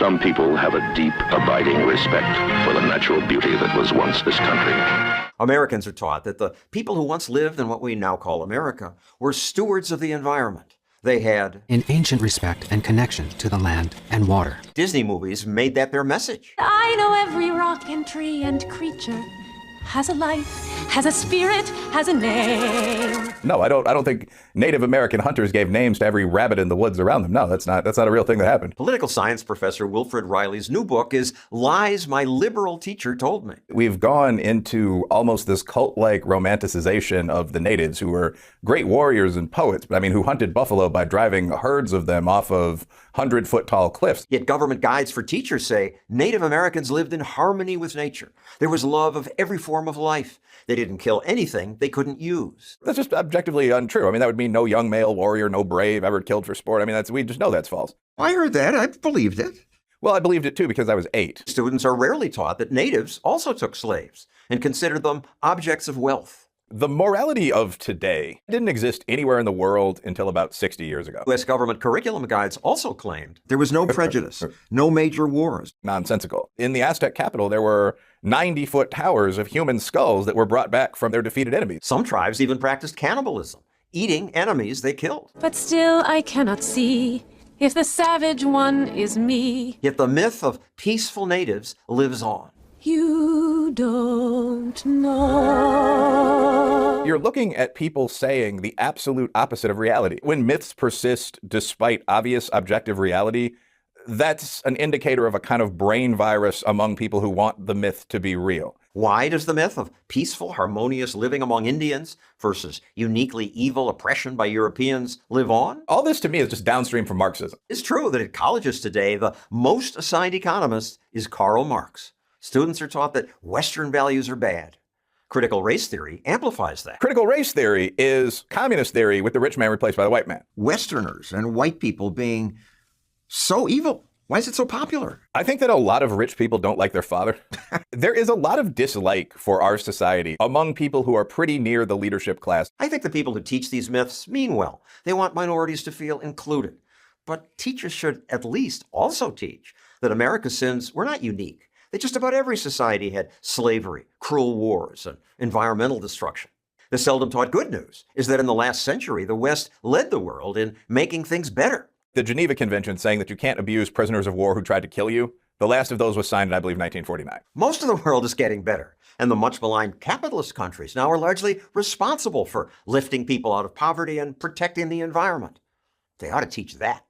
Some people have a deep, abiding respect for the natural beauty that was once this country. Americans are taught that the people who once lived in what we now call America were stewards of the environment. They had an ancient respect and connection to the land and water. Disney movies made that their message. I know every rock and tree and creature has a life, has a spirit, has a name. No, I don't think Native American hunters gave names to every rabbit in the woods around them. No, that's not a real thing that happened. Political science professor Wilfred Riley's new book is Lies My Liberal Teacher Told Me. We've gone into almost this cult-like romanticization of the natives, who were great warriors and poets, but who hunted buffalo by driving herds of them off of 100-foot tall cliffs. Yet government guides for teachers say Native Americans lived in harmony with nature. There was love of every form of life. They didn't kill anything they couldn't use. That's just objectively untrue. That would mean no young male warrior, no brave ever killed for sport. We just know that's false. I heard that. I believed it. Well, I believed it too because I was 8. Students are rarely taught that natives also took slaves and considered them objects of wealth. The morality of today didn't exist anywhere in the world until about 60 years ago. U.S. government curriculum guides also claimed there was no prejudice, no major wars. Nonsensical. In the Aztec capital, there were 90-foot towers of human skulls that were brought back from their defeated enemies. Some tribes even practiced cannibalism, eating enemies they killed. But still I cannot see if the savage one is me. Yet the myth of peaceful natives lives on. You don't know. You're looking at people saying the absolute opposite of reality. When myths persist despite obvious objective reality, that's an indicator of a kind of brain virus among people who want the myth to be real. Why does the myth of peaceful, harmonious living among Indians versus uniquely evil oppression by Europeans live on? All this to me is just downstream from Marxism. It's true that at colleges today, the most assigned economist is Karl Marx. Students are taught that Western values are bad. Critical race theory amplifies that. Critical race theory is communist theory with the rich man replaced by the white man. Westerners and white people being so evil. Why is it so popular? I think that a lot of rich people don't like their father. There is a lot of dislike for our society among people who are pretty near the leadership class. I think the people who teach these myths mean well. They want minorities to feel included. But teachers should at least also teach that America's sins were not unique. That just about every society had slavery, cruel wars, and environmental destruction. The seldom taught good news is that in the last century, the West led the world in making things better. The Geneva Convention saying that you can't abuse prisoners of war who tried to kill you, the last of those was signed in, I believe, 1949. Most of the world is getting better, and the much maligned capitalist countries now are largely responsible for lifting people out of poverty and protecting the environment. They ought to teach that.